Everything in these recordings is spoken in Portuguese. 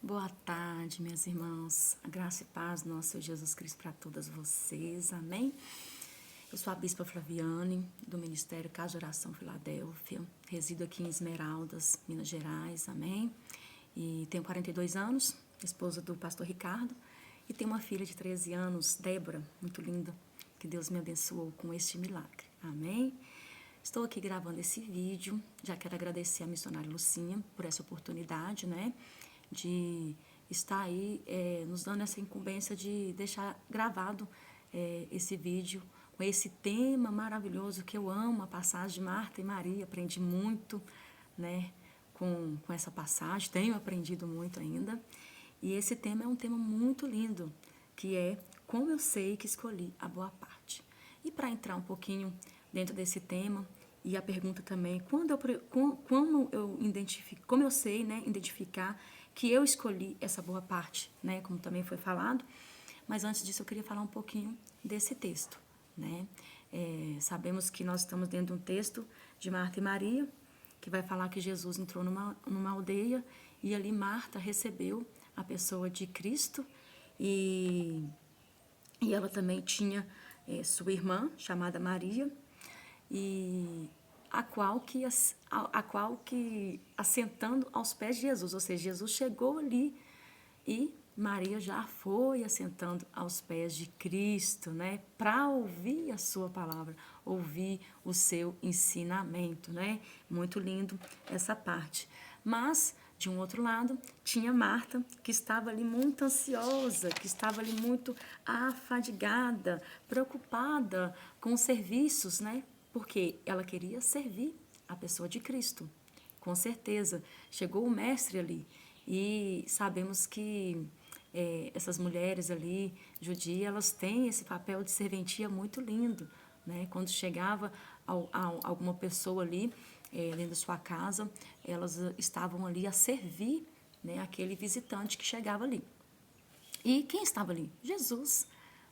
Boa tarde, meus irmãos. A graça e paz do nosso Senhor Jesus Cristo para todas vocês. Amém? Eu sou a Bispa Flaviane, do Ministério Casa de Oração Filadélfia. Resido aqui em Esmeraldas, Minas Gerais. Amém? E tenho 42 anos, esposa do pastor Ricardo. E tenho uma filha de 13 anos, Débora, muito linda, que Deus me abençoou com este milagre. Amém? Estou aqui gravando esse vídeo. Já quero agradecer a missionária Lucinha por essa oportunidade, né? De estar aí nos dando essa incumbência de deixar gravado esse vídeo com esse tema maravilhoso que eu amo, a passagem de Marta e Maria. Aprendi muito, né, com essa passagem, tenho aprendido muito ainda. E esse tema é um tema muito lindo, que é como eu sei que escolhi a boa parte. E para entrar um pouquinho dentro desse tema, e a pergunta também, como eu identifico, como eu sei, né, identificar que eu escolhi essa boa parte, né, como também foi falado. Mas antes disso eu queria falar um pouquinho desse texto, né? Sabemos que nós estamos dentro de um texto de Marta e Maria, que vai falar que Jesus entrou numa aldeia e ali Marta recebeu a pessoa de Cristo e ela também tinha sua irmã, chamada Maria, e a qual que assentando aos pés de Jesus, ou seja, Jesus chegou ali e Maria já foi assentando aos pés de Cristo, né, para ouvir a sua palavra, ouvir o seu ensinamento, né? Muito lindo essa parte. Mas de um outro lado, tinha Marta, que estava ali muito ansiosa, que estava ali muito afadigada, preocupada com os serviços, né? Porque ela queria servir a pessoa de Cristo. Com certeza, chegou o mestre ali e sabemos que essas mulheres ali, judias, elas têm esse papel de serventia muito lindo, né? Quando chegava alguma pessoa ali, dentro da sua casa, elas estavam ali a servir, né, aquele visitante que chegava ali. E quem estava ali? Jesus,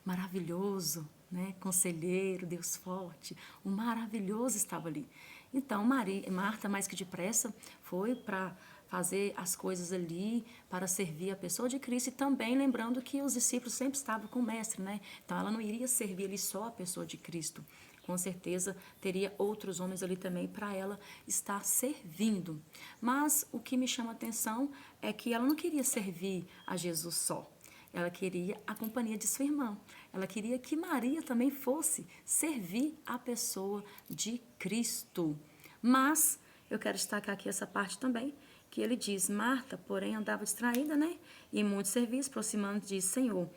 maravilhoso, né? Conselheiro, Deus forte, o maravilhoso estava ali. Então, Marta, mais que depressa, foi para fazer as coisas ali, para servir a pessoa de Cristo, e também lembrando que os discípulos sempre estavam com o mestre, né? Então, ela não iria servir ali só a pessoa de Cristo. Com certeza teria outros homens ali também para ela estar servindo. Mas o que me chama a atenção é que ela não queria servir a Jesus só. Ela queria a companhia de sua irmã. Ela queria que Maria também fosse servir a pessoa de Cristo. Mas eu quero destacar aqui essa parte também, que ele diz, Marta, porém, andava distraída, né? E muito serviço, aproximando, disse, Senhor,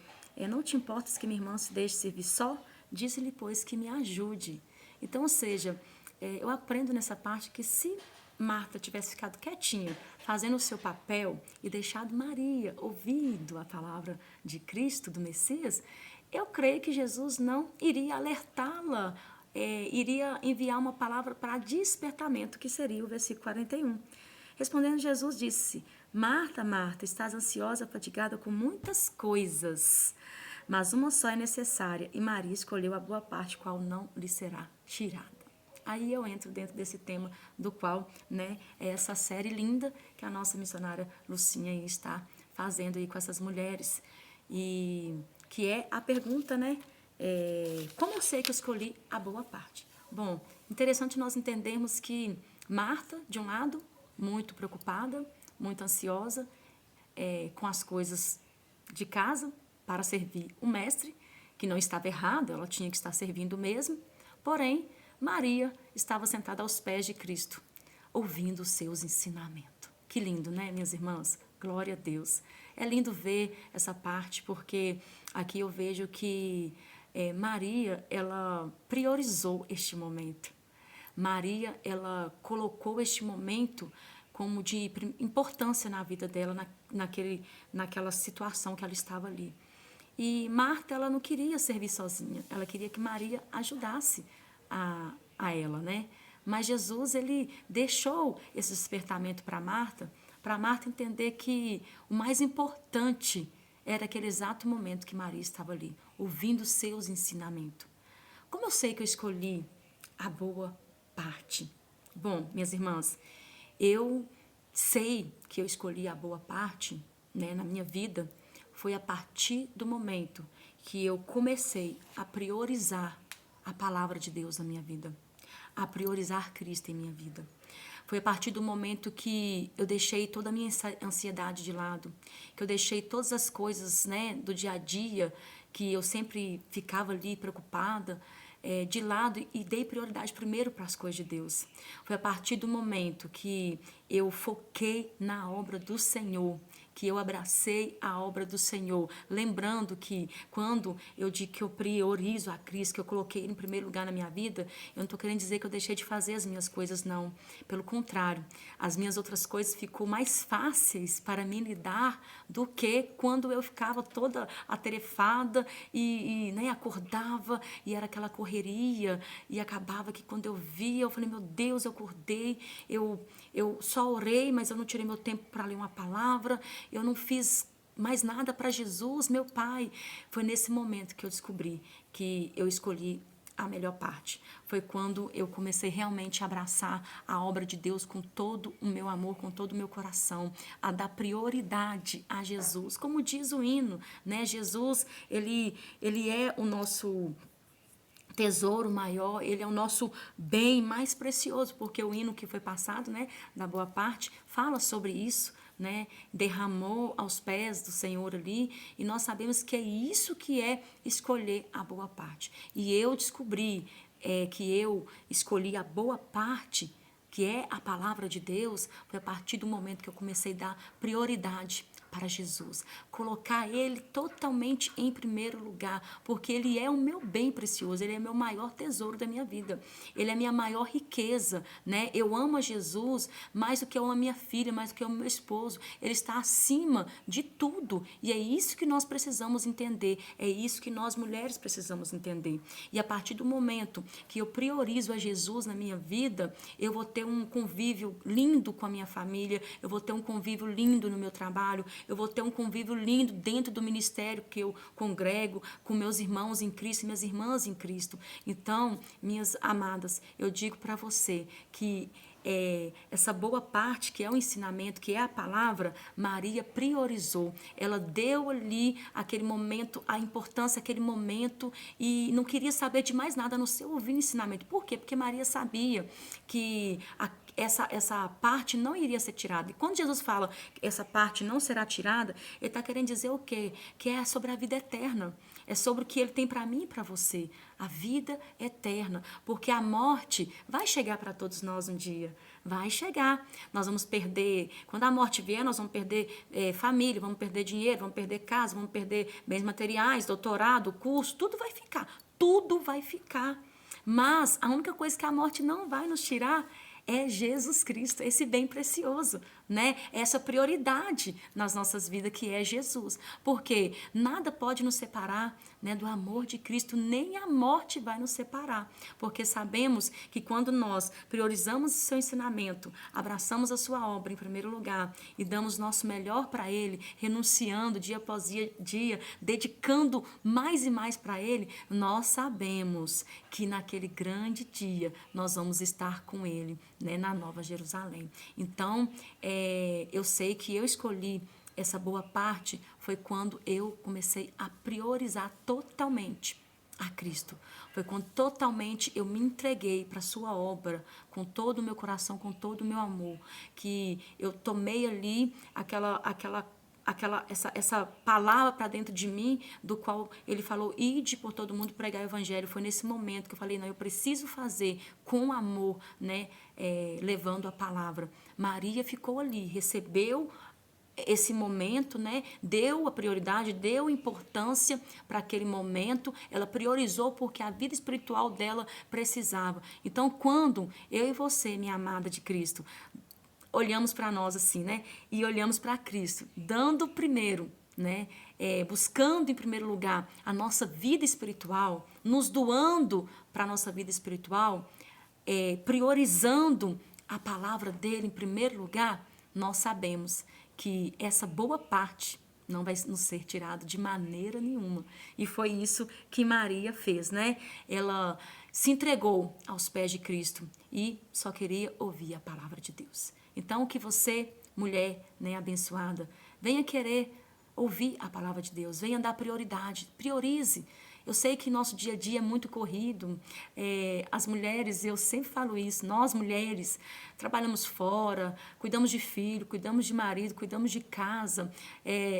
não te importas que minha irmã se deixe servir só? Disse-lhe, pois, que me ajude. Então, ou seja, eu aprendo nessa parte que se Marta tivesse ficado quietinha, fazendo o seu papel e deixado Maria ouvindo a palavra de Cristo, do Messias, eu creio que Jesus não iria alertá-la, iria enviar uma palavra para despertamento, que seria o versículo 41. Respondendo, Jesus disse, Marta, Marta, estás ansiosa, fatigada com muitas coisas, mas uma só é necessária, e Maria escolheu a boa parte, qual não lhe será tirada. Aí eu entro dentro desse tema do qual, né, é essa série linda que a nossa missionária Lucinha aí está fazendo aí com essas mulheres. E que é a pergunta, né, como eu sei que eu escolhi a boa parte? Bom, interessante nós entendermos que Marta, de um lado, muito preocupada, muito ansiosa, com as coisas de casa para servir o mestre, que não estava errado, ela tinha que estar servindo mesmo. Porém, Maria estava sentada aos pés de Cristo, ouvindo os seus ensinamentos. Que lindo, né, minhas irmãs? Glória a Deus. É lindo ver essa parte, porque aqui eu vejo que Maria, ela priorizou este momento. Maria, ela colocou este momento como de importância na vida dela, naquela situação que ela estava ali. E Marta, ela não queria servir sozinha, ela queria que Maria ajudasse a ela, né? Mas Jesus, ele deixou esse despertamento para Marta entender que o mais importante era aquele exato momento que Maria estava ali, ouvindo seus ensinamentos. Como eu sei que eu escolhi a boa parte? Bom, minhas irmãs, eu sei que eu escolhi a boa parte né, na minha vida, foi a partir do momento que eu comecei a priorizar a palavra de Deus na minha vida, a priorizar Cristo em minha vida. Foi a partir do momento que eu deixei toda a minha ansiedade de lado, que eu deixei todas as coisas, né, do dia a dia, que eu sempre ficava ali preocupada, de lado, e dei prioridade primeiro para as coisas de Deus. Foi a partir do momento que eu foquei na obra do Senhor, que eu abracei a obra do Senhor, lembrando que quando eu digo que eu priorizo a Cristo, que eu coloquei Ele em primeiro lugar na minha vida, eu não estou querendo dizer que eu deixei de fazer as minhas coisas, não. Pelo contrário, as minhas outras coisas ficou mais fáceis para mim lidar do que quando eu ficava toda atarefada e né, acordava e era aquela correria e acabava que quando eu via, eu falei, meu Deus, eu acordei, eu só orei, mas eu não tirei meu tempo para ler uma palavra, eu não fiz mais nada para Jesus, meu Pai. Foi nesse momento que eu descobri que eu escolhi a melhor parte. Foi quando eu comecei realmente a abraçar a obra de Deus com todo o meu amor, com todo o meu coração, a dar prioridade a Jesus. Como diz o hino, né? Jesus, ele é o nosso tesouro maior, ele é o nosso bem mais precioso, porque o hino que foi passado, né, da boa parte, fala sobre isso, né, derramou aos pés do Senhor ali, e nós sabemos que é isso que é escolher a boa parte. E eu descobri que eu escolhi a boa parte, que é a palavra de Deus, foi a partir do momento que eu comecei a dar prioridade para Jesus, colocar Ele totalmente em primeiro lugar, porque Ele é o meu bem precioso, Ele é o meu maior tesouro da minha vida, Ele é a minha maior riqueza, né? Eu amo a Jesus mais do que eu amo a minha filha, mais do que eu amo meu esposo, Ele está acima de tudo, e é isso que nós precisamos entender, é isso que nós mulheres precisamos entender, e a partir do momento que eu priorizo a Jesus na minha vida, eu vou ter um convívio lindo com a minha família, eu vou ter um convívio lindo no meu trabalho, eu vou ter um convívio lindo dentro do ministério que eu congrego, com meus irmãos em Cristo e minhas irmãs em Cristo. Então, minhas amadas, eu digo para você que essa boa parte, que é o ensinamento, que é a palavra, Maria priorizou. Ela deu ali aquele momento, a importância daquele momento e não queria saber de mais nada a não ser ouvir o ensinamento. Por quê? Porque Maria sabia que essa parte não iria ser tirada. E quando Jesus fala que essa parte não será tirada, ele está querendo dizer o quê? Que é sobre a vida eterna. É sobre o que ele tem para mim e para você. A vida eterna. Porque a morte vai chegar para todos nós um dia. Vai chegar. Nós vamos perder. Quando a morte vier, nós vamos perder família, vamos perder dinheiro, vamos perder casa, vamos perder bens materiais, doutorado, curso. Tudo vai ficar. Tudo vai ficar. Mas a única coisa que a morte não vai nos tirar é Jesus Cristo, esse bem precioso, né? Essa prioridade nas nossas vidas que é Jesus. Porque nada pode nos separar, né, do amor de Cristo, nem a morte vai nos separar. Porque sabemos que quando nós priorizamos o seu ensinamento, abraçamos a sua obra em primeiro lugar e damos nosso melhor para Ele, renunciando dia após dia, dedicando mais e mais para Ele, nós sabemos que naquele grande dia nós vamos estar com Ele, né, na Nova Jerusalém. Então, eu sei que eu escolhi essa boa parte foi quando eu comecei a priorizar totalmente a Cristo. Foi quando totalmente eu me entreguei para a sua obra, com todo o meu coração, com todo o meu amor, que eu tomei ali essa palavra para dentro de mim, do qual ele falou, ide por todo mundo pregar o evangelho. Foi nesse momento que eu falei, não, eu preciso fazer com amor, né, levando a palavra. Maria ficou ali, recebeu esse momento, né, deu a prioridade, deu importância para aquele momento, ela priorizou porque a vida espiritual dela precisava. Então, quando eu e você, minha amada de Cristo, olhamos para nós assim, né? E olhamos para Cristo, dando primeiro, né? Buscando em primeiro lugar a nossa vida espiritual, nos doando para a nossa vida espiritual, priorizando a palavra dele em primeiro lugar, nós sabemos que essa boa parte não vai nos ser tirado de maneira nenhuma. E foi isso que Maria fez, né? Ela se entregou aos pés de Cristo e só queria ouvir a palavra de Deus. Então, que você, mulher, né, abençoada, venha querer ouvir a palavra de Deus, venha dar prioridade, priorize. Eu sei que nosso dia a dia é muito corrido. As mulheres, eu sempre falo isso, nós mulheres trabalhamos fora, cuidamos de filho, cuidamos de marido, cuidamos de casa,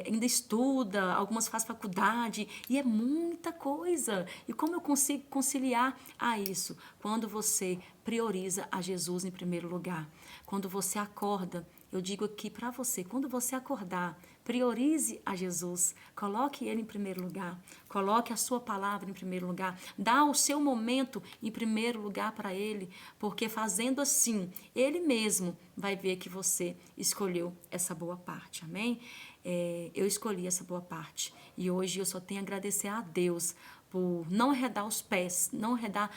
ainda estuda, algumas fazem faculdade, e é muita coisa. E como eu consigo conciliar a isso? Quando você prioriza a Jesus em primeiro lugar. Quando você acorda, eu digo aqui para você, quando você acordar, priorize a Jesus, coloque Ele em primeiro lugar, coloque a sua palavra em primeiro lugar, dá o seu momento em primeiro lugar para Ele, porque fazendo assim, Ele mesmo vai ver que você escolheu essa boa parte, amém? Eu escolhi essa boa parte e hoje eu só tenho a agradecer a Deus por não arredar os pés, não arredar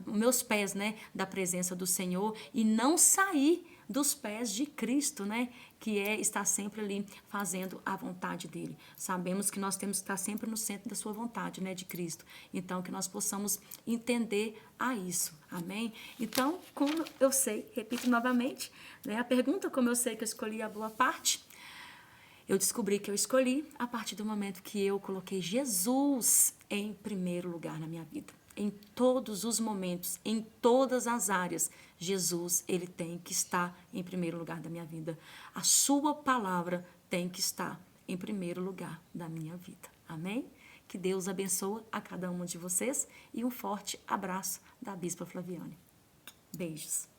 meus pés, né, da presença do Senhor e não sair dos pés de Cristo, né? Que estar sempre ali fazendo a vontade dele. Sabemos que nós temos que estar sempre no centro da sua vontade, né? De Cristo. Então, que nós possamos entender a isso. Amém? Então, como eu sei, repito novamente, né? A pergunta, como eu sei que eu escolhi a boa parte, eu descobri que eu escolhi a partir do momento que eu coloquei Jesus em primeiro lugar na minha vida. Em todos os momentos, em todas as áreas, Jesus, ele tem que estar em primeiro lugar da minha vida. A sua palavra tem que estar em primeiro lugar da minha vida. Amém? Que Deus abençoe a cada uma de vocês e um forte abraço da Bispa Flaviane. Beijos.